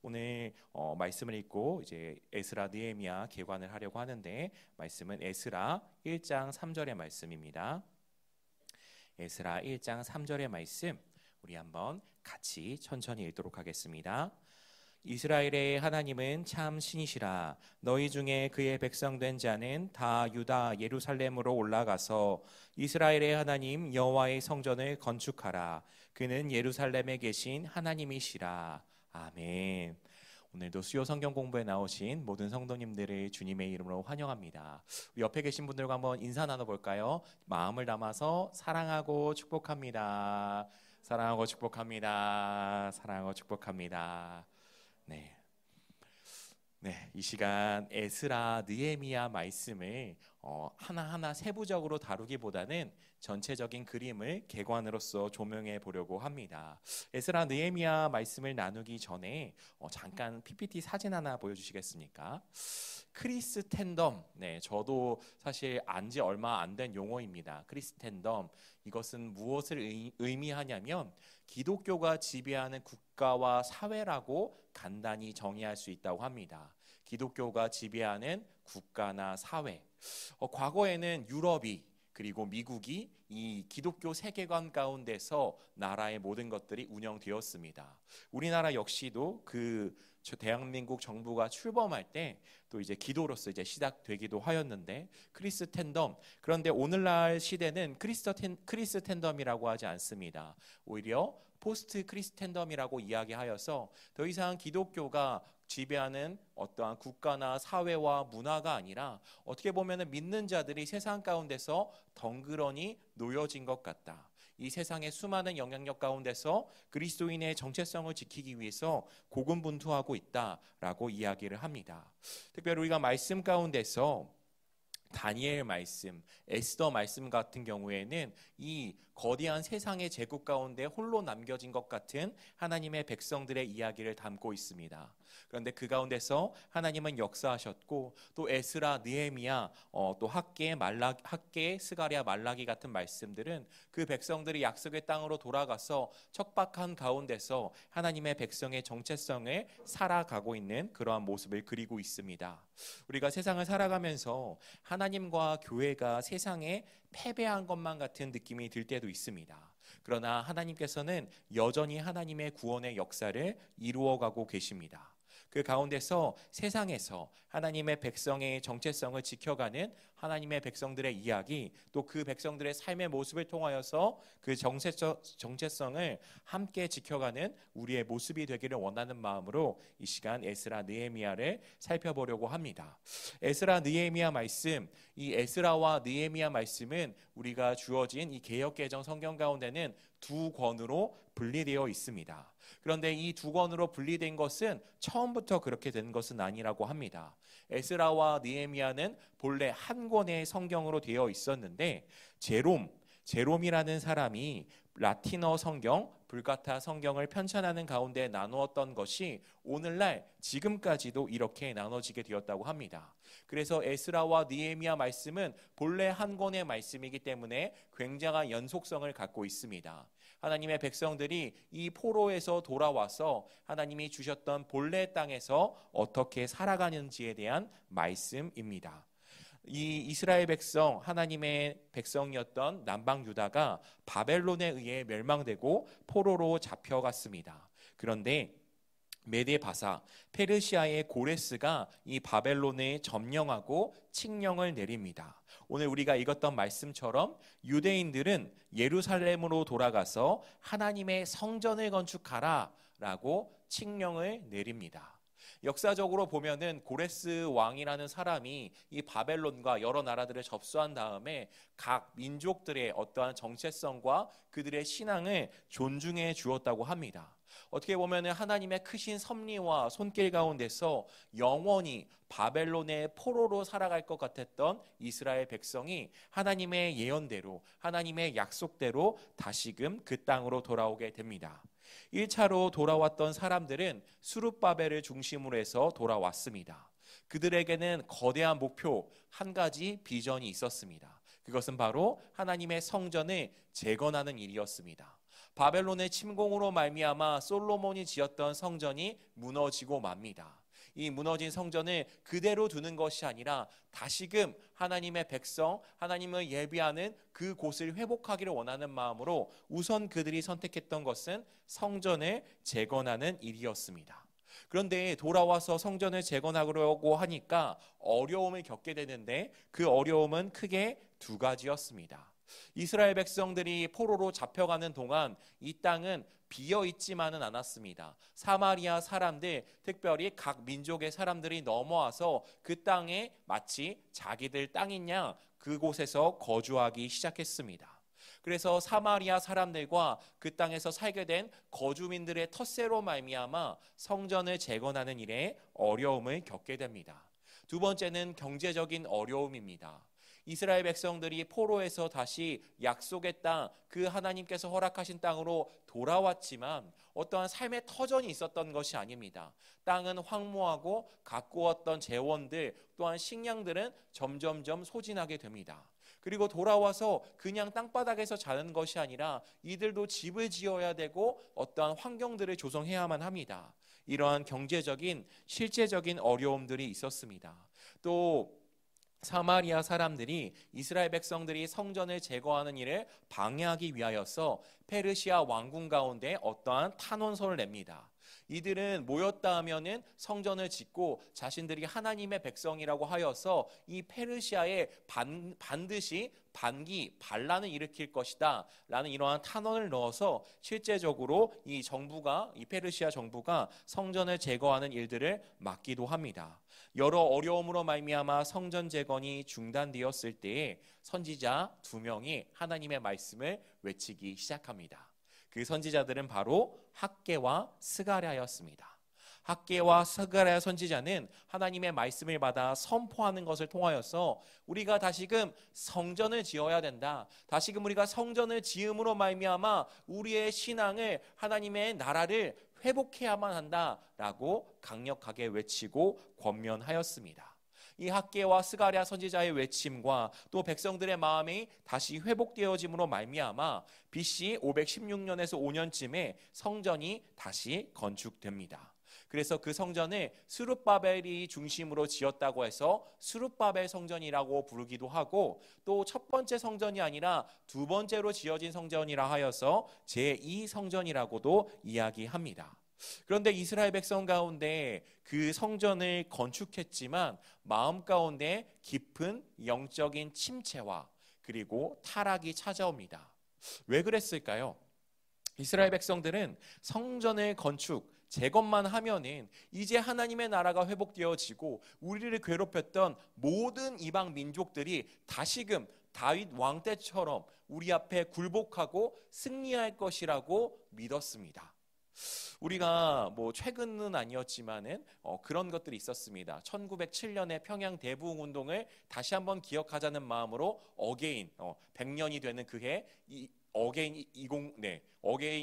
오늘 말씀을 읽고 이제 에스라 느헤미야 개관을 하려고 하는데, 말씀은 에스라 1장 3절의 말씀입니다. 에스라 1장 3절의 말씀 우리 한번 같이 천천히 읽도록 하겠습니다. 이스라엘의 하나님은 참 신이시라. 너희 중에 그의 백성 된 자는 다 유다 예루살렘으로 올라가서 이스라엘의 하나님 여호와의 성전을 건축하라. 그는 예루살렘에 계신 하나님이시라. 아멘. 오늘도 수요 성경 공부에 나오신 모든 성도님들을 주님의 이름으로 환영합니다. 우리 옆에 계신 분들과 한번 인사 나눠볼까요? 마음을 담아서 사랑하고 축복합니다. 사랑하고 축복합니다. 사랑하고 축복합니다. 네. 이 시간 에스라 느헤미야 말씀을 하나하나 세부적으로 다루기보다는 전체적인 그림을 개관으로서 조명해 보려고 합니다. 에스라 느헤미야 말씀을 나누기 전에 잠깐 PPT 사진 하나 보여주시겠습니까? 크리스텐덤, 저도 사실 안지 얼마 안 된 용어입니다. 크리스텐덤, 이것은 무엇을 의미하냐면 기독교가 지배하는 국가와 사회라고 간단히 정의할 수 있다고 합니다. 기독교가 지배하는 국가나 사회. 과거에는 유럽이 그리고 미국이 이 기독교 세계관 가운데서 나라의 모든 것들이 운영되었습니다. 우리나라 역시도 대한민국 정부가 출범할 때 또 이제 기도로서 이제 시작되기도 하였는데 크리스텐덤. 그런데 오늘날 시대는 크리스텐덤이라고 하지 않습니다. 오히려 포스트 크리스텐덤이라고 이야기하여서 더 이상 기독교가 지배하는 어떠한 국가나 사회와 문화가 아니라 어떻게 보면 믿는 자들이 세상 가운데서 덩그러니 놓여진 것 같다. 이 세상의 수많은 영향력 가운데서 그리스도인의 정체성을 지키기 위해서 고군분투하고 있다라고 이야기를 합니다. 특별히 우리가 말씀 가운데서 다니엘 말씀, 에스더 말씀 같은 경우에는 이 거대한 세상의 제국 가운데 홀로 남겨진 것 같은 하나님의 백성들의 이야기를 담고 있습니다. 그런데 그 가운데서 하나님은 역사하셨고, 또 에스라, 느헤미야, 또 학개, 스가랴, 말라기 같은 말씀들은 그 백성들이 약속의 땅으로 돌아가서 척박한 가운데서 하나님의 백성의 정체성을 살아가고 있는 그러한 모습을 그리고 있습니다. 우리가 세상을 살아가면서 하나님과 교회가 세상에 패배한 것만 같은 느낌이 들 때도 있습니다. 그러나 하나님께서는 여전히 하나님의 구원의 역사를 이루어가고 계십니다. 그 가운데서 세상에서 하나님의 백성의 정체성을 지켜가는 하나님의 백성들의 이야기, 또 그 백성들의 삶의 모습을 통하여서 그 정체성을 함께 지켜가는 우리의 모습이 되기를 원하는 마음으로 이 시간 에스라 느헤미야를 살펴보려고 합니다. 에스라 느헤미야 말씀, 이 에스라와 느헤미야 말씀은 우리가 주어진 이 개역개정 성경 가운데는 두 권으로 분리되어 있습니다. 그런데 이 두 권으로 분리된 것은 처음부터 그렇게 된 것은 아니라고 합니다. 에스라와 느헤미야는 본래 한 권의 성경으로 되어 있었는데 제롬이라는 사람이 라틴어 성경, 불가타 성경을 편찬하는 가운데 나누었던 것이 오늘날 지금까지도 이렇게 나눠지게 되었다고 합니다. 그래서 에스라와 느헤미야 말씀은 본래 한 권의 말씀이기 때문에 굉장한 연속성을 갖고 있습니다. 하나님의 백성들이 이 포로에서 돌아와서 하나님이 주셨던 본래 땅에서 어떻게 살아가는지에 대한 말씀입니다. 이 이스라엘 백성, 하나님의 백성이었던 남방 유다가 바벨론에 의해 멸망되고 포로로 잡혀갔습니다. 그런데 메데 바사, 페르시아의 고레스가 이 바벨론을 점령하고 칙령을 내립니다. 오늘 우리가 읽었던 말씀처럼 유대인들은 예루살렘으로 돌아가서 하나님의 성전을 건축하라 라고 칙령을 내립니다. 역사적으로 보면은 고레스 왕이라는 사람이 이 바벨론과 여러 나라들을 접수한 다음에 각 민족들의 어떠한 정체성과 그들의 신앙을 존중해 주었다고 합니다. 어떻게 보면은 하나님의 크신 섭리와 손길 가운데서 영원히 바벨론의 포로로 살아갈 것 같았던 이스라엘 백성이 하나님의 예언대로, 하나님의 약속대로 다시금 그 땅으로 돌아오게 됩니다. 1차로 돌아왔던 사람들은 수룹바벨을 중심으로 해서 돌아왔습니다. 그들에게는 거대한 목표, 한 가지 비전이 있었습니다. 그것은 바로 하나님의 성전을 재건하는 일이었습니다. 바벨론의 침공으로 말미암아 솔로몬이 지었던 성전이 무너지고 맙니다. 이 무너진 성전을 그대로 두는 것이 아니라 다시금 하나님의 백성, 하나님을 예비하는 그 곳을 회복하기를 원하는 마음으로 우선 그들이 선택했던 것은 성전을 재건하는 일이었습니다. 그런데 돌아와서 성전을 재건하려고 하니까 어려움을 겪게 되는데 그 어려움은 크게 두 가지였습니다. 이스라엘 백성들이 포로로 잡혀가는 동안 이 땅은 비어 있지만은 않았습니다. 사마리아 사람들, 특별히 각 민족의 사람들이 넘어와서 그 땅에 마치 자기들 땅인 양 그곳에서 거주하기 시작했습니다. 그래서 사마리아 사람들과 그 땅에서 살게 된 거주민들의 텃세로 말미암아 성전을 재건하는 일에 어려움을 겪게 됩니다. 두 번째는 경제적인 어려움입니다. 이스라엘 백성들이 포로에서 다시 약속의 땅, 그 하나님께서 허락하신 땅으로 돌아왔지만 어떠한 삶의 터전이 있었던 것이 아닙니다. 땅은 황무하고 가꾸었던 재원들 또한 식량들은 점점점 소진하게 됩니다. 그리고 돌아와서 그냥 땅바닥에서 자는 것이 아니라 이들도 집을 지어야 되고 어떠한 환경들을 조성해야만 합니다. 이러한 경제적인 실제적인 어려움들이 있었습니다. 또 사마리아 사람들이 이스라엘 백성들이 성전을 제거하는 일을 방해하기 위하여서 페르시아 왕궁 가운데 어떠한 탄원서를 냅니다. 이들은 모였다 하면은 성전을 짓고 자신들이 하나님의 백성이라고 하여서 이 페르시아에 반드시 반기 반란을 일으킬 것이다 라는 이러한 탄원을 넣어서 실제적으로 이 페르시아 정부가 성전을 제거하는 일들을 막기도 합니다. 여러 어려움으로 말미암아 성전 재건이 중단되었을 때에 선지자 2명이 하나님의 말씀을 외치기 시작합니다. 그 선지자들은 바로 학개와 스가랴였습니다. 학개와 스가랴 선지자는 하나님의 말씀을 받아 선포하는 것을 통하여서 우리가 다시금 성전을 지어야 된다. 다시금 우리가 성전을 지음으로 말미암아 우리의 신앙을 하나님의 나라를 회복해야만 한다라고 강력하게 외치고 권면하였습니다. 이 학개와 스가랴 선지자의 외침과 또 백성들의 마음이 다시 회복되어짐으로 말미암아 BC 516년에서 5년쯤에 성전이 다시 건축됩니다. 그래서 그 성전을 스룹바벨이 중심으로 지었다고 해서 스룹바벨 성전이라고 부르기도 하고 또 첫 번째 성전이 아니라 두 번째로 지어진 성전이라 하여서 제2성전이라고도 이야기합니다. 그런데 이스라엘 백성 가운데 그 성전을 건축했지만 마음 가운데 깊은 영적인 침체와 그리고 타락이 찾아옵니다. 왜 그랬을까요? 이스라엘 백성들은 성전을 재건만 하면은 이제 하나님의 나라가 회복되어지고 우리를 괴롭혔던 모든 이방 민족들이 다시금 다윗 왕 때처럼 우리 앞에 굴복하고 승리할 것이라고 믿었습니다. 우리가 최근은 아니었지만은 그런 것들이 있었습니다. 1907년에 평양 대부흥 운동을 다시 한번 기억하자는 마음으로 어게인 100년이 되는 그해 어게인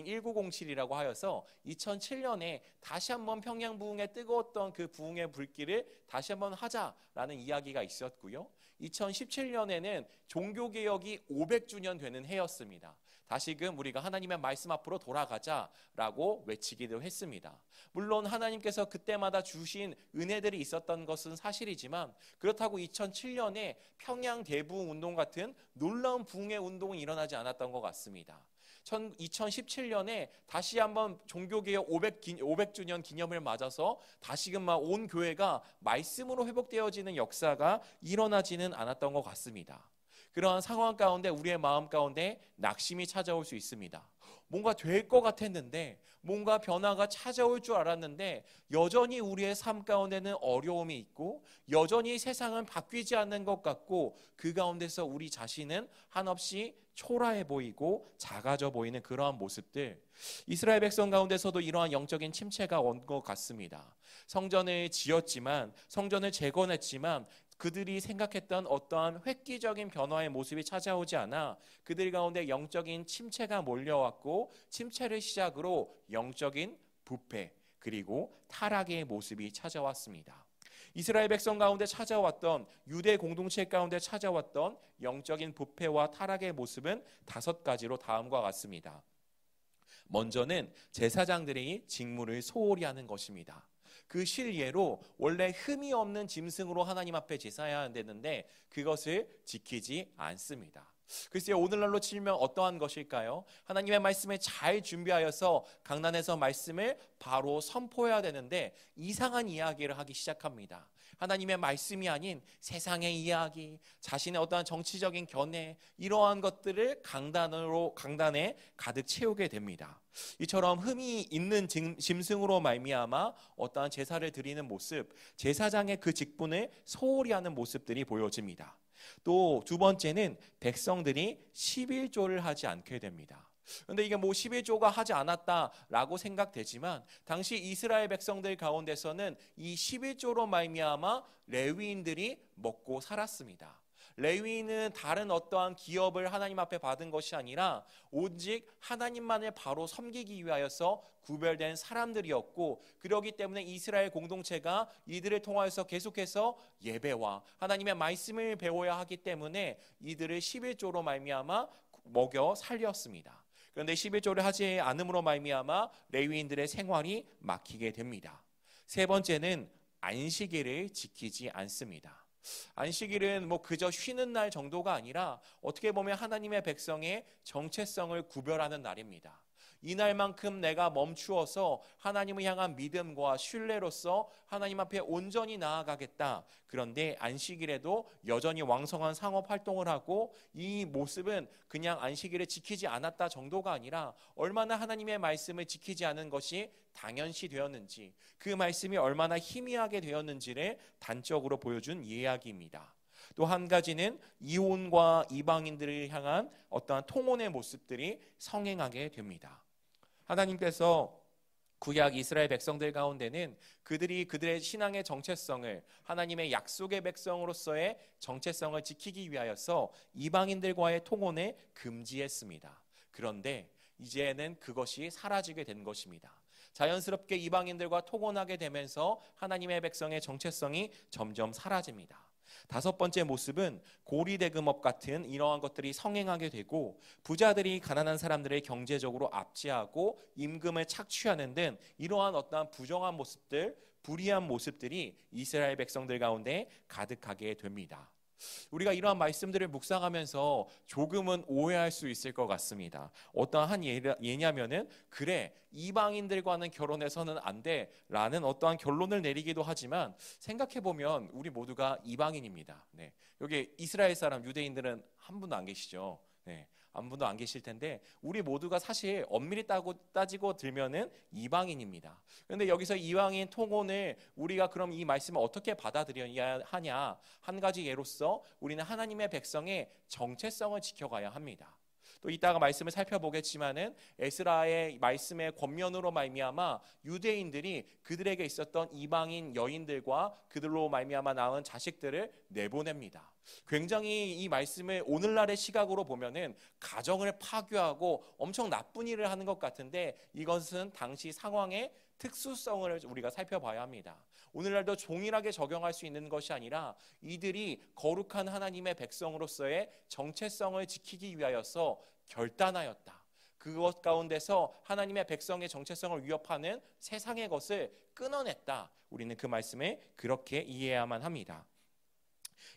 1907이라고 하여서 2007년에 다시 한번 평양 부흥에 뜨거웠던 그 부흥의 불길을 다시 한번 하자라는 이야기가 있었고요. 2017년에는 종교개혁이 500주년 되는 해였습니다. 다시금 우리가 하나님의 말씀 앞으로 돌아가자라고 외치기도 했습니다. 물론 하나님께서 그때마다 주신 은혜들이 있었던 것은 사실이지만 그렇다고 2007년에 평양 대부흥 운동 같은 놀라운 부흥의 운동이 일어나지 않았던 것 같습니다. 2017년에 다시 한번 종교개혁 500주년 기념을 맞아서 다시금 온 교회가 말씀으로 회복되어지는 역사가 일어나지는 않았던 것 같습니다. 그러한 상황 가운데 우리의 마음 가운데 낙심이 찾아올 수 있습니다. 뭔가 될 것 같았는데 뭔가 변화가 찾아올 줄 알았는데 여전히 우리의 삶 가운데는 어려움이 있고 여전히 세상은 바뀌지 않는 것 같고 그 가운데서 우리 자신은 한없이 초라해 보이고 작아져 보이는 그러한 모습들, 이스라엘 백성 가운데서도 이러한 영적인 침체가 온 것 같습니다. 성전을 지었지만 성전을 재건했지만 그들이 생각했던 어떠한 획기적인 변화의 모습이 찾아오지 않아 그들 가운데 영적인 침체가 몰려왔고 침체를 시작으로 영적인 부패 그리고 타락의 모습이 찾아왔습니다. 이스라엘 백성 가운데 찾아왔던 유대 공동체 가운데 찾아왔던 영적인 부패와 타락의 모습은 5가지로 다음과 같습니다. 먼저는 제사장들이 직무를 소홀히 하는 것입니다. 그 실예로 원래 흠이 없는 짐승으로 하나님 앞에 제사해야 되는데 그것을 지키지 않습니다. 글쎄요, 오늘날로 치면 어떠한 것일까요? 하나님의 말씀을 잘 준비하여서 강단에서 말씀을 바로 선포해야 되는데 이상한 이야기를 하기 시작합니다. 하나님의 말씀이 아닌 세상의 이야기, 자신의 어떠한 정치적인 견해, 이러한 것들을 강단에 가득 채우게 됩니다. 이처럼 흠이 있는 짐승으로 말미암아 어떠한 제사를 드리는 모습, 제사장의 그 직분을 소홀히 하는 모습들이 보여집니다. 또 두 번째는 백성들이 11조를 하지 않게 됩니다. 그런데 이게 11조가 하지 않았다라고 생각되지만 당시 이스라엘 백성들 가운데서는 이 11조로 말미암아 레위인들이 먹고 살았습니다. 레위인은 다른 어떠한 기업을 하나님 앞에 받은 것이 아니라 오직 하나님만을 바로 섬기기 위하여서 구별된 사람들이었고, 그러기 때문에 이스라엘 공동체가 이들을 통하여서 계속해서 예배와 하나님의 말씀을 배워야 하기 때문에 이들을 11조로 말미암아 먹여 살렸습니다. 그런데 11조를 하지 않음으로 말미암아 레위인들의 생활이 막히게 됩니다. 세 번째는 안식일을 지키지 않습니다. 안식일은 그저 쉬는 날 정도가 아니라 어떻게 보면 하나님의 백성의 정체성을 구별하는 날입니다. 이날만큼 내가 멈추어서 하나님을 향한 믿음과 신뢰로서 하나님 앞에 온전히 나아가겠다. 그런데 안식일에도 여전히 왕성한 상업 활동을 하고, 이 모습은 그냥 안식일을 지키지 않았다 정도가 아니라 얼마나 하나님의 말씀을 지키지 않은 것이 당연시 되었는지, 그 말씀이 얼마나 희미하게 되었는지를 단적으로 보여준 이야기입니다. 또 한 가지는 이혼과 이방인들을 향한 어떠한 통혼의 모습들이 성행하게 됩니다. 하나님께서 구약 이스라엘 백성들 가운데는 그들의 신앙의 정체성을, 하나님의 약속의 백성으로서의 정체성을 지키기 위하여서 이방인들과의 통혼을 금지했습니다. 그런데 이제는 그것이 사라지게 된 것입니다. 자연스럽게 이방인들과 통혼하게 되면서 하나님의 백성의 정체성이 점점 사라집니다. 다섯 번째 모습은 고리대금업 같은 이러한 것들이 성행하게 되고, 부자들이 가난한 사람들을 경제적으로 압제하고 임금을 착취하는 등 이러한 어떠한 부정한 모습들, 불의한 모습들이 이스라엘 백성들 가운데 가득하게 됩니다. 우리가 이러한 말씀들을 묵상하면서 조금은 오해할 수 있을 것 같습니다. 어떠한 예냐면은, 그래, 이방인들과는 결혼해서는 안 돼 라는 어떠한 결론을 내리기도 하지만, 생각해보면 우리 모두가 이방인입니다. 네. 여기 이스라엘 사람, 유대인들은 한 분도 안 계시죠. 네. 한 분도 안 계실 텐데 우리 모두가 사실 엄밀히 따지고 들면은 이방인입니다. 그런데 여기서 이방인 통혼을 우리가 그럼 이 말씀을 어떻게 받아들여야 하냐, 한 가지 예로서 우리는 하나님의 백성의 정체성을 지켜가야 합니다. 또 이따가 말씀을 살펴보겠지만은 에스라의 말씀의 권면으로 말미암아 유대인들이 그들에게 있었던 이방인 여인들과 그들로 말미암아 낳은 자식들을 내보냅니다. 굉장히 이 말씀을 오늘날의 시각으로 보면은 가정을 파괴하고 엄청 나쁜 일을 하는 것 같은데, 이것은 당시 상황의 특수성을 우리가 살펴봐야 합니다. 오늘날도 동일하게 적용할 수 있는 것이 아니라 이들이 거룩한 하나님의 백성으로서의 정체성을 지키기 위하여서 결단하였다. 그것 가운데서 하나님의 백성의 정체성을 위협하는 세상의 것을 끊어냈다. 우리는 그 말씀을 그렇게 이해해야만 합니다.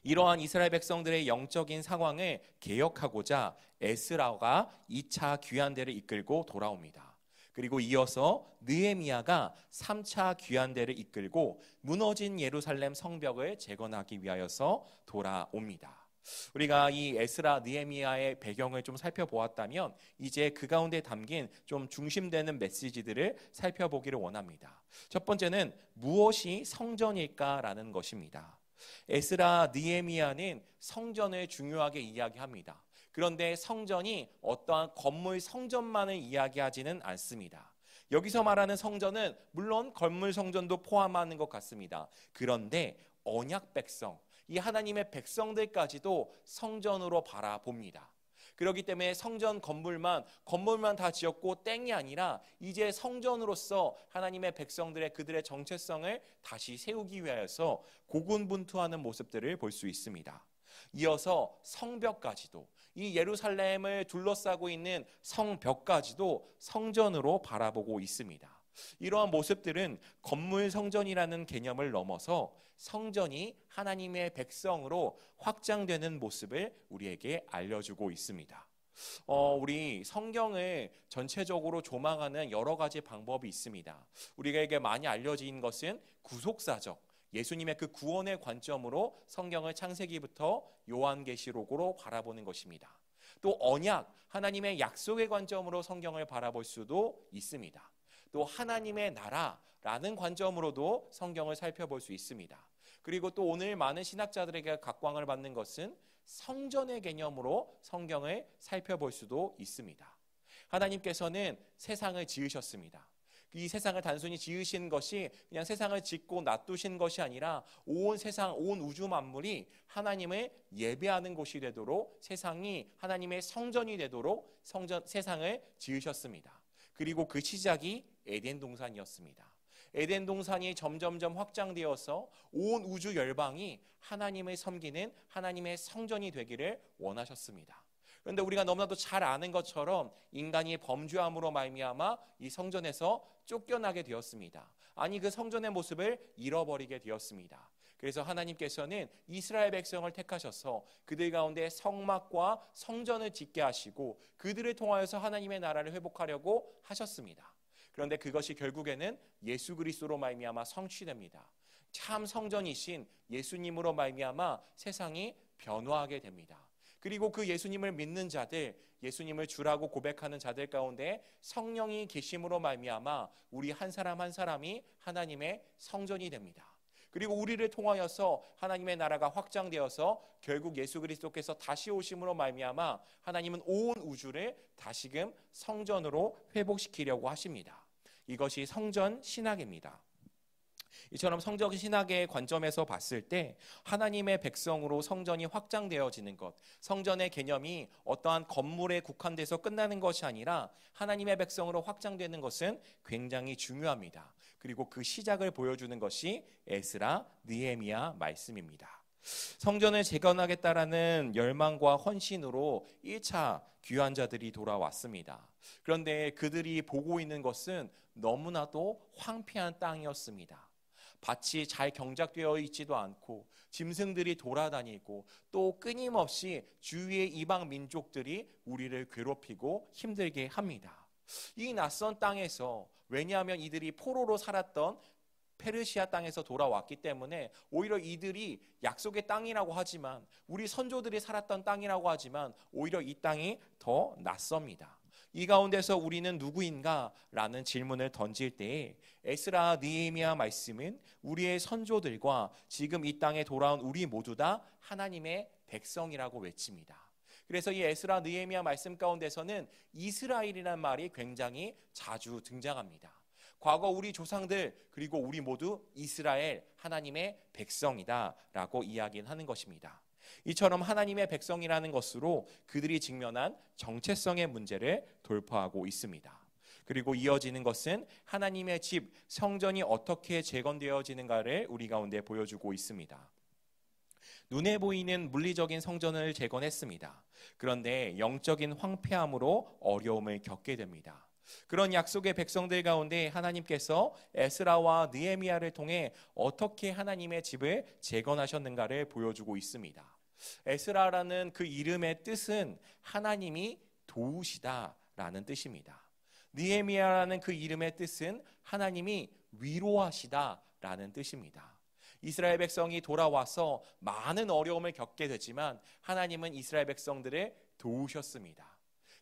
이러한 이스라엘 백성들의 영적인 상황을 개혁하고자 에스라가 2차 귀환대를 이끌고 돌아옵니다. 그리고 이어서 느헤미야가 3차 귀환대를 이끌고 무너진 예루살렘 성벽을 재건하기 위하여서 돌아옵니다. 우리가 이 에스라 느헤미야의 배경을 좀 살펴보았다면 이제 그 가운데 담긴 좀 중심되는 메시지들을 살펴보기를 원합니다. 첫 번째는 무엇이 성전일까라는 것입니다. 에스라 느헤미야는 성전을 중요하게 이야기합니다. 그런데 성전이 어떠한 건물 성전만을 이야기하지는 않습니다. 여기서 말하는 성전은 물론 건물 성전도 포함하는 것 같습니다. 그런데 언약 백성, 이 하나님의 백성들까지도 성전으로 바라봅니다. 그렇기 때문에 성전 건물만 다 지었고 땡이 아니라 이제 성전으로서 하나님의 백성들의 그들의 정체성을 다시 세우기 위하여서 고군분투하는 모습들을 볼 수 있습니다. 이어서 성벽까지도, 이 예루살렘을 둘러싸고 있는 성벽까지도 성전으로 바라보고 있습니다. 이러한 모습들은 건물 성전이라는 개념을 넘어서 성전이 하나님의 백성으로 확장되는 모습을 우리에게 알려주고 있습니다. 우리 성경을 전체적으로 조망하는 여러 가지 방법이 있습니다. 우리에게 많이 알려진 것은 구속사적, 예수님의 그 구원의 관점으로 성경을 창세기부터 요한계시록으로 바라보는 것입니다. 또 언약, 하나님의 약속의 관점으로 성경을 바라볼 수도 있습니다. 또 하나님의 나라라는 관점으로도 성경을 살펴볼 수 있습니다. 그리고 또 오늘 많은 신학자들에게 각광을 받는 것은 성전의 개념으로 성경을 살펴볼 수도 있습니다. 하나님께서는 세상을 지으셨습니다. 이 세상을 단순히 지으신 것이 그냥 세상을 짓고 놔두신 것이 아니라 온 세상, 온 우주 만물이 하나님을 예배하는 곳이 되도록, 세상이 하나님의 성전이 되도록 세상을 지으셨습니다. 그리고 그 시작이 에덴 동산이었습니다. 에덴 동산이 점점점 확장되어서 온 우주 열방이 하나님을 섬기는 하나님의 성전이 되기를 원하셨습니다. 그런데 우리가 너무나도 잘 아는 것처럼 인간이 범죄함으로 말미암아 이 성전에서 쫓겨나게 되었습니다. 아니, 그 성전의 모습을 잃어버리게 되었습니다. 그래서 하나님께서는 이스라엘 백성을 택하셔서 그들 가운데 성막과 성전을 짓게 하시고 그들을 통하여서 하나님의 나라를 회복하려고 하셨습니다. 그런데 그것이 결국에는 예수 그리스도로 말미암아 성취됩니다. 참 성전이신 예수님으로 말미암아 세상이 변화하게 됩니다. 그리고 그 예수님을 믿는 자들, 예수님을 주라고 고백하는 자들 가운데 성령이 계심으로 말미암아 우리 한 사람 한 사람이 하나님의 성전이 됩니다. 그리고 우리를 통하여서 하나님의 나라가 확장되어서 결국 예수 그리스도께서 다시 오심으로 말미암아 하나님은 온 우주를 다시금 성전으로 회복시키려고 하십니다. 이것이 성전 신학입니다. 이처럼 성전 신학의 관점에서 봤을 때 하나님의 백성으로 성전이 확장되어지는 것, 성전의 개념이 어떠한 건물에 국한돼서 끝나는 것이 아니라 하나님의 백성으로 확장되는 것은 굉장히 중요합니다. 그리고 그 시작을 보여주는 것이 에스라, 느헤미야 말씀입니다. 성전을 재건하겠다라는 열망과 헌신으로 1차 귀환자들이 돌아왔습니다. 그런데 그들이 보고 있는 것은 너무나도 황폐한 땅이었습니다. 밭이 잘 경작되어 있지도 않고 짐승들이 돌아다니고 또 끊임없이 주위의 이방 민족들이 우리를 괴롭히고 힘들게 합니다. 이 낯선 땅에서, 왜냐하면 이들이 포로로 살았던 페르시아 땅에서 돌아왔기 때문에 오히려 이들이 약속의 땅이라고 하지만, 우리 선조들이 살았던 땅이라고 하지만 오히려 이 땅이 더 낯섭니다. 이 가운데서 우리는 누구인가? 라는 질문을 던질 때에 에스라, 느헤미야 말씀은 우리의 선조들과 지금 이 땅에 돌아온 우리 모두 다 하나님의 백성이라고 외칩니다. 그래서 이 에스라, 느헤미야 말씀 가운데서는 이스라엘이라는 말이 굉장히 자주 등장합니다. 과거 우리 조상들, 그리고 우리 모두 이스라엘, 하나님의 백성이다 라고 이야기하는 것입니다. 이처럼 하나님의 백성이라는 것으로 그들이 직면한 정체성의 문제를 돌파하고 있습니다. 그리고 이어지는 것은 하나님의 집, 성전이 어떻게 재건되어지는가를 우리 가운데 보여주고 있습니다. 눈에 보이는 물리적인 성전을 재건했습니다. 그런데 영적인 황폐함으로 어려움을 겪게 됩니다. 그런 약속의 백성들 가운데 하나님께서 에스라와 느헤미야를 통해 어떻게 하나님의 집을 재건하셨는가를 보여주고 있습니다. 에스라라는 그 이름의 뜻은 하나님이 도우시다라는 뜻입니다. 느헤미야라는 그 이름의 뜻은 하나님이 위로하시다라는 뜻입니다. 이스라엘 백성이 돌아와서 많은 어려움을 겪게 되지만 하나님은 이스라엘 백성들을 도우셨습니다.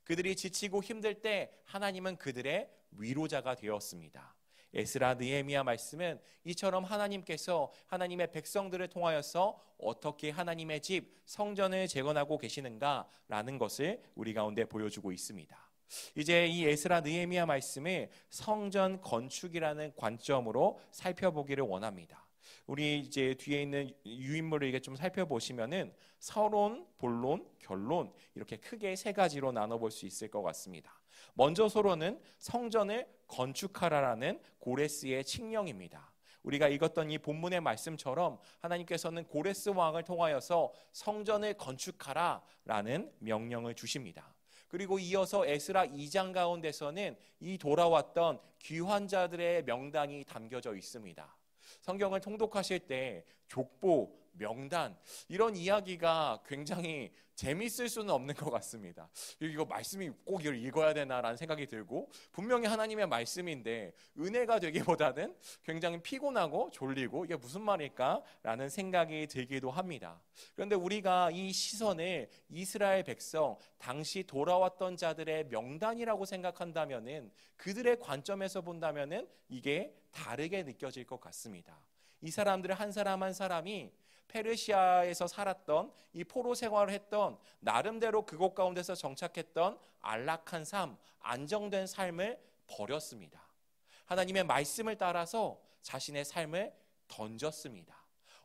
그들이 지치고 힘들 때 하나님은 그들의 위로자가 되었습니다. 에스라, 느헤미야 말씀은 이처럼 하나님께서 하나님의 백성들을 통하여서 어떻게 하나님의 집, 성전을 재건하고 계시는가라는 것을 우리 가운데 보여주고 있습니다. 이제 이 에스라, 느헤미야 말씀을 성전 건축이라는 관점으로 살펴보기를 원합니다. 우리 이제 뒤에 있는 유인물을 이게 좀 살펴보시면은 서론, 본론, 결론 이렇게 크게 세 가지로 나눠볼 수 있을 것 같습니다. 먼저 서론은 성전을 건축하라라는 고레스의 칙령입니다. 우리가 읽었던 이 본문의 말씀처럼 하나님께서는 고레스 왕을 통하여서 성전을 건축하라 라는 명령을 주십니다. 그리고 이어서 에스라 2장 가운데서는 이 돌아왔던 귀환자들의 명단이 담겨져 있습니다. 성경을 통독하실 때 족보, 명단 이런 이야기가 굉장히 재밌을 수는 없는 것 같습니다. 이거 말씀이 꼭 이걸 읽어야 되나라는 생각이 들고, 분명히 하나님의 말씀인데 은혜가 되기보다는 굉장히 피곤하고 졸리고 이게 무슨 말일까라는 생각이 들기도 합니다. 그런데 우리가 이 시선을 이스라엘 백성, 당시 돌아왔던 자들의 명단이라고 생각한다면은, 그들의 관점에서 본다면은 이게 다르게 느껴질 것 같습니다. 이 사람들의 한 사람 한 사람이 페르시아에서 살았던, 이 포로 생활을 했던, 나름대로 그곳 가운데서 정착했던 안락한 삶, 안정된 삶을 버렸습니다. 하나님의 말씀을 따라서 자신의 삶을 던졌습니다.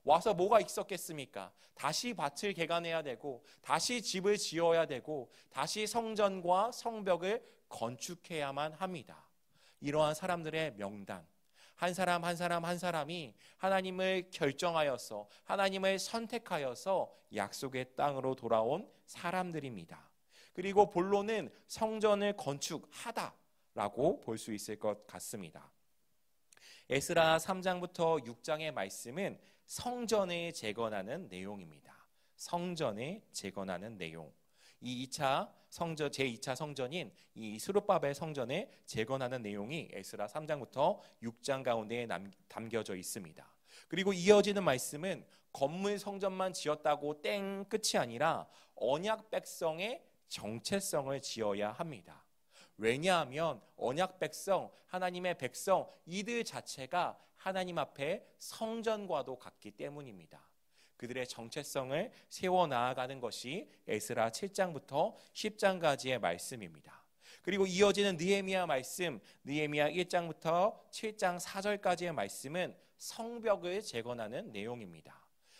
와서 뭐가 있었겠습니까? 다시 밭을 개간해야 되고, 다시 집을 지어야 되고, 다시 성전과 성벽을 건축해야만 합니다. 이러한 사람들의 명단, 한 사람 한 사람 한 사람이 하나님을 결정하여서, 하나님을 선택하여서 약속의 땅으로 돌아온 사람들입니다. 그리고 본론은 성전을 건축하다라고 볼 수 있을 것 같습니다. 에스라 3장부터 6장의 말씀은 성전을 재건하는 내용입니다. 성전을 재건하는 내용. 이 2차 성전, 제2차 성전인 이 스룹바벨 성전을 재건하는 내용이 에스라 3장부터 6장 가운데에 담겨져 있습니다. 그리고 이어지는 말씀은 건물 성전만 지었다고 땡 끝이 아니라 언약 백성의 정체성을 지어야 합니다. 왜냐하면 언약 백성, 하나님의 백성, 이들 자체가 하나님 앞에 성전과도 같기 때문입니다. 그들의 정체성을 세워나가는 것이 에스라 7장부터 10장까지의 말씀입니다. 그리고 이어지는 느헤미야 말씀, 느헤미야 1장부터 7장 4절까지의 말씀은 성벽을 재건하는 내용입니다.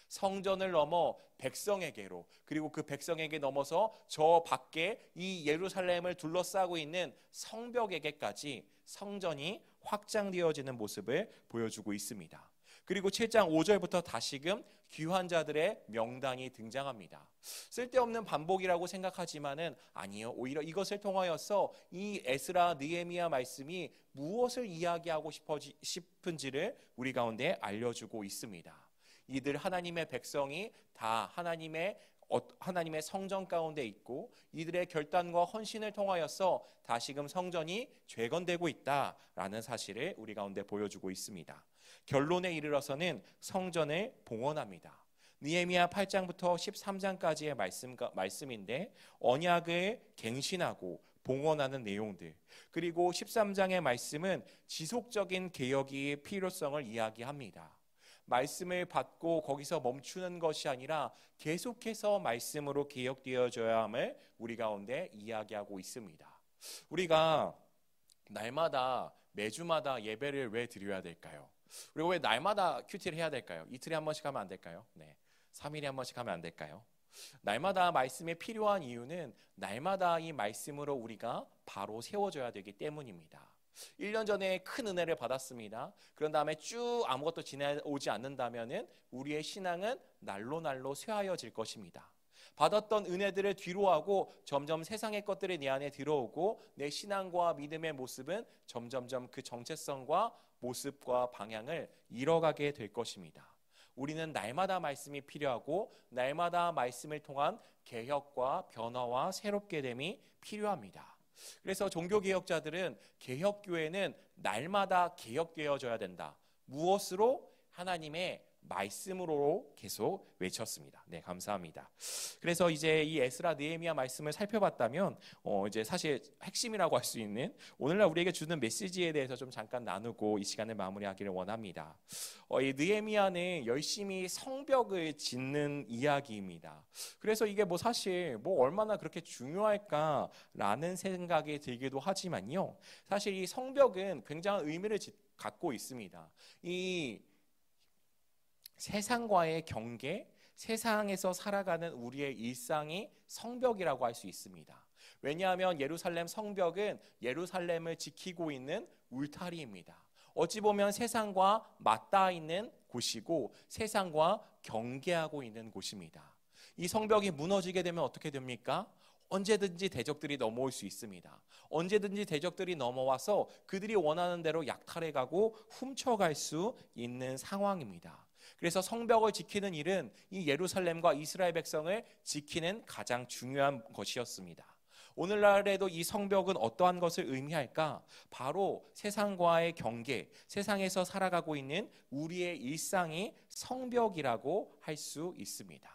성전을 넘어 백성에게로, 그리고 그 백성에게 넘어서 저 밖에 이 예루살렘을 둘러싸고 있는 성벽에게까지 성전이 확장되어지는 모습을 보여주고 있습니다. 그리고 7장 5절부터 다시금 귀환자들의 명단이 등장합니다. 쓸데없는 반복이라고 생각하지만은 아니요, 오히려 이것을 통하여서 이 에스라 느헤미야 말씀이 무엇을 이야기하고 싶은지를 우리 가운데 알려주고 있습니다. 이들 하나님의 백성이 다 하나님의 성전 가운데 있고, 이들의 결단과 헌신을 통하여서 다시금 성전이 재건되고 있다라는 사실을 우리 가운데 보여주고 있습니다. 결론에 이르러서는 성전을 봉헌합니다. 느헤미야 8장부터 13장까지의 말씀인데 언약을 갱신하고 봉헌하는 내용들, 그리고 13장의 말씀은 지속적인 개혁의 필요성을 이야기합니다. 말씀을 받고 거기서 멈추는 것이 아니라 계속해서 말씀으로 개혁되어져야 함을 우리 가운데 이야기하고 있습니다. 우리가 날마다, 매주마다 예배를 왜 드려야 될까요? 그리고 왜 날마다 큐티를 해야 될까요? 이틀에 한 번씩 하면 안 될까요? 네, 3일에 한 번씩 하면 안 될까요? 날마다 말씀이 필요한 이유는 날마다 이 말씀으로 우리가 바로 세워져야 되기 때문입니다. 1년 전에 큰 은혜를 받았습니다. 그런 다음에 쭉 아무것도 지나오지 않는다면 우리의 신앙은 날로 쇠하여질 것입니다. 받았던 은혜들을 뒤로하고 점점 세상의 것들이 내 안에 들어오고 내 신앙과 믿음의 모습은 점점점 그 정체성과 모습과 방향을 잃어가게 될 것입니다. 우리는 날마다 말씀이 필요하고 날마다 말씀을 통한 개혁과 변화와 새롭게 됨이 필요합니다. 그래서 종교개혁자들은 개혁교회는 날마다 개혁되어져야 된다. 무엇으로? 하나님의 말씀으로 계속 외쳤습니다. 네, 감사합니다. 그래서 이제 이 에스라 느헤미야 말씀을 살펴봤다면 이제 사실 핵심이라고 할 수 있는 오늘날 우리에게 주는 메시지에 대해서 좀 잠깐 나누고 이 시간을 마무리하기를 원합니다. 이 느헤미야는 열심히 성벽을 짓는 이야기입니다. 그래서 이게 뭐 사실 뭐 얼마나 그렇게 중요할까라는 생각이 들기도 하지만요. 사실 이 성벽은 굉장한 의미를 갖고 있습니다. 이 세상과의 경계, 세상에서 살아가는 우리의 일상이 성벽이라고 할 수 있습니다. 왜냐하면 예루살렘 성벽은 예루살렘을 지키고 있는 울타리입니다. 어찌 보면 세상과 맞닿아 있는 곳이고 세상과 경계하고 있는 곳입니다. 이 성벽이 무너지게 되면 어떻게 됩니까? 언제든지 대적들이 넘어올 수 있습니다. 언제든지 대적들이 넘어와서 그들이 원하는 대로 약탈해가고 훔쳐갈 수 있는 상황입니다. 그래서 성벽을 지키는 일은 이 예루살렘과 이스라엘 백성을 지키는 가장 중요한 것이었습니다. 오늘날에도 이 성벽은 어떠한 것을 의미할까? 바로 세상과의 경계, 세상에서 살아가고 있는 우리의 일상이 성벽이라고 할 수 있습니다.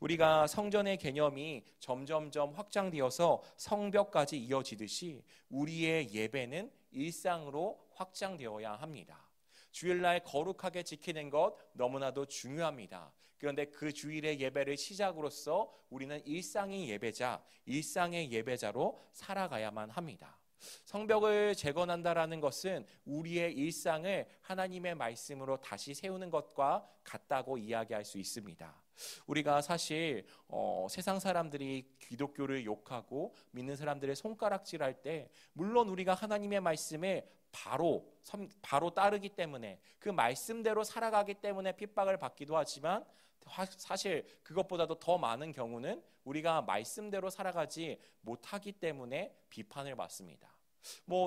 우리가 성전의 개념이 점점점 확장되어서 성벽까지 이어지듯이 우리의 예배는 일상으로 확장되어야 합니다. 주일날 거룩하게 지키는 것 너무나도 중요합니다. 그런데 그 주일의 예배를 시작으로서 우리는 일상의 예배자, 일상의 예배자로 살아가야만 합니다. 성벽을 재건한다라는 것은 우리의 일상을 하나님의 말씀으로 다시 세우는 것과 같다고 이야기할 수 있습니다. 우리가 사실 세상 사람들이 기독교를 욕하고 믿는 사람들의 손가락질할 때 물론 우리가 하나님의 말씀에 바로 따르기 때문에 그 말씀대로 살아가기 때문에 핍박을 받기도 하지만 사실 그것보다도 더 많은 경우는 우리가 말씀대로 살아가지 못하기 때문에 비판을 받습니다.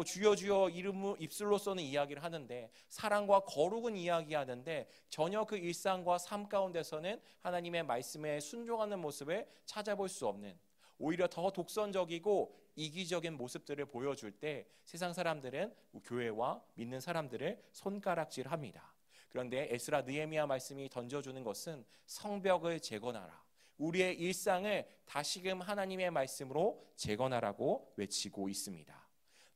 주여 주여 이름 입술로서는 이야기를 하는데 사랑과 거룩은 이야기하는데 전혀 그 일상과 삶 가운데서는 하나님의 말씀에 순종하는 모습을 찾아볼 수 없는, 오히려 더 독선적이고 이기적인 모습들을 보여줄 때 세상 사람들은 교회와 믿는 사람들을 손가락질합니다. 그런데 에스라 느헤미야 말씀이 던져주는 것은 성벽을 재건하라, 우리의 일상을 다시금 하나님의 말씀으로 재건하라고 외치고 있습니다.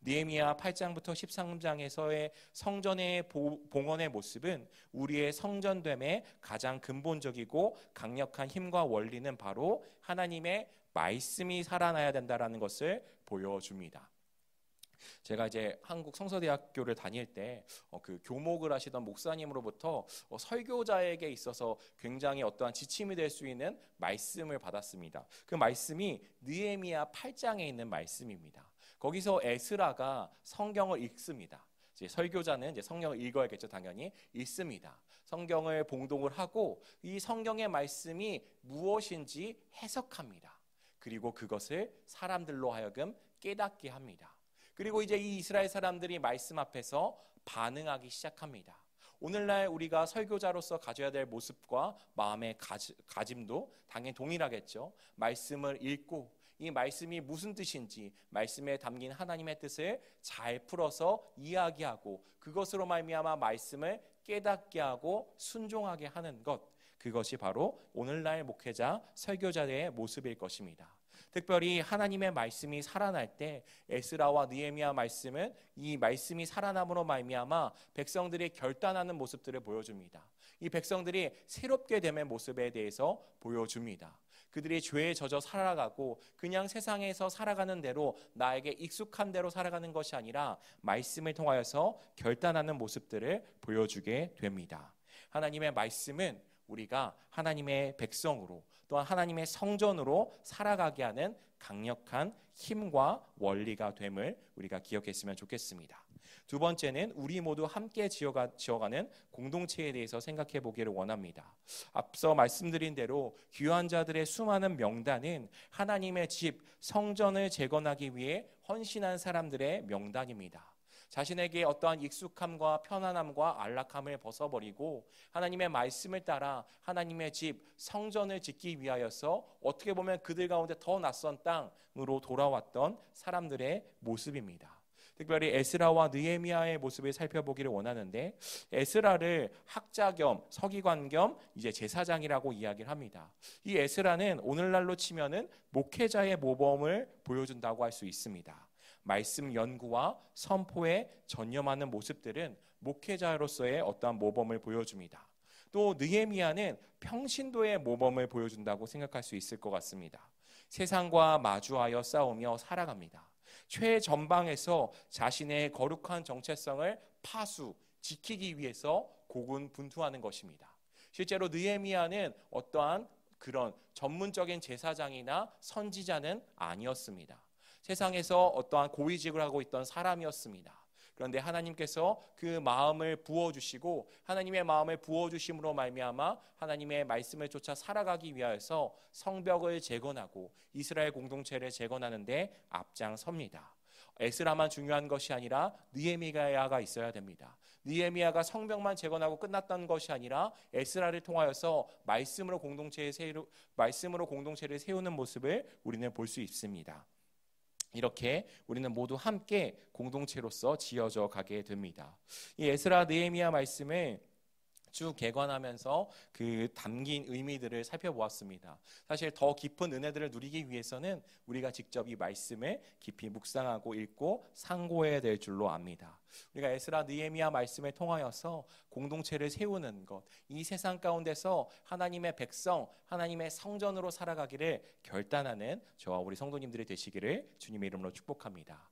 느헤미야 8장부터 13장에서의 성전의 봉헌의 모습은 우리의 성전됨의 가장 근본적이고 강력한 힘과 원리는 바로 하나님의 말씀이 살아나야 된다는 것을 보여줍니다. 제가 이제 한국 성서대학교를 다닐 때 그 교목을 하시던 목사님으로부터 설교자에게 있어서 굉장히 어떠한 지침이 될 수 있는 말씀을 받았습니다. 그 말씀이 느헤미야 8장에 있는 말씀입니다. 거기서 에스라가 성경을 읽습니다. 이제 설교자는 이제 성경을 읽어야겠죠, 당연히 읽습니다. 성경을 봉독을 하고 이 성경의 말씀이 무엇인지 해석합니다. 그리고 그것을 사람들로 하여금 깨닫게 합니다. 그리고 이제 이 이스라엘 사람들이 말씀 앞에서 반응하기 시작합니다. 오늘날 우리가 설교자로서 가져야 될 모습과 마음의 가짐도 당연히 동일하겠죠. 말씀을 읽고 이 말씀이 무슨 뜻인지 말씀에 담긴 하나님의 뜻을 잘 풀어서 이야기하고 그것으로 말미암아 말씀을 깨닫게 하고 순종하게 하는 것, 그것이 바로 오늘날 목회자 설교자의 모습일 것입니다. 특별히 하나님의 말씀이 살아날 때 에스라와 느헤미야 말씀은 이 말씀이 살아남으로 말미암아 백성들이 결단하는 모습들을 보여줍니다. 이 백성들이 새롭게 됨의 모습에 대해서 보여줍니다. 그들이 죄에 젖어 살아가고 그냥 세상에서 살아가는 대로 나에게 익숙한 대로 살아가는 것이 아니라 말씀을 통하여서 결단하는 모습들을 보여주게 됩니다. 하나님의 말씀은 우리가 하나님의 백성으로 또한 하나님의 성전으로 살아가게 하는 강력한 힘과 원리가 됨을 우리가 기억했으면 좋겠습니다. 두 번째는 우리 모두 함께 지어가는 공동체에 대해서 생각해 보기를 원합니다. 앞서 말씀드린 대로 귀한 자들의 수많은 명단은 하나님의 집 성전을 재건하기 위해 헌신한 사람들의 명단입니다. 자신에게 어떠한 익숙함과 편안함과 안락함을 벗어버리고 하나님의 말씀을 따라 하나님의 집 성전을 짓기 위하여서 어떻게 보면 그들 가운데 더 낯선 땅으로 돌아왔던 사람들의 모습입니다. 특별히 에스라와 느헤미야의 모습을 살펴보기를 원하는데 에스라를 학자 겸 서기관 겸 이제 제사장이라고 이야기를 합니다. 이 에스라는 오늘날로 치면은 목회자의 모범을 보여준다고 할 수 있습니다. 말씀 연구와 선포에 전념하는 모습들은 목회자로서의 어떠한 모범을 보여줍니다. 또 느헤미야는 평신도의 모범을 보여준다고 생각할 수 있을 것 같습니다. 세상과 마주하여 싸우며 살아갑니다. 최전방에서 자신의 거룩한 정체성을 지키기 위해서 고군분투하는 것입니다. 실제로 느헤미야는 어떠한 그런 전문적인 제사장이나 선지자는 아니었습니다. 세상에서 어떠한 고위직을 하고 있던 사람이었습니다. 그런데 하나님께서 그 마음을 부어주시고 하나님의 마음을 부어주심으로 말미암아 하나님의 말씀을 쫓아 살아가기 위하여서 성벽을 재건하고 이스라엘 공동체를 재건하는데 앞장섭니다. 에스라만 중요한 것이 아니라 느헤미야가 있어야 됩니다. 느헤미야가 성벽만 재건하고 끝났던 것이 아니라 에스라를 통하여서 말씀으로 공동체를 세우는 모습을 우리는 볼 수 있습니다. 이렇게 우리는 모두 함께 공동체로서 지어져 가게 됩니다. 이 에스라 느헤미야 말씀을 쭉 개관하면서 그 담긴 의미들을 살펴보았습니다. 사실 더 깊은 은혜들을 누리기 위해서는 우리가 직접 이 말씀을 깊이 묵상하고 읽고 상고해야 될 줄로 압니다. 우리가 에스라 느헤미야 말씀을 통하여서 공동체를 세우는 것, 이 세상 가운데서 하나님의 백성, 하나님의 성전으로 살아가기를 결단하는 저와 우리 성도님들이 되시기를 주님의 이름으로 축복합니다.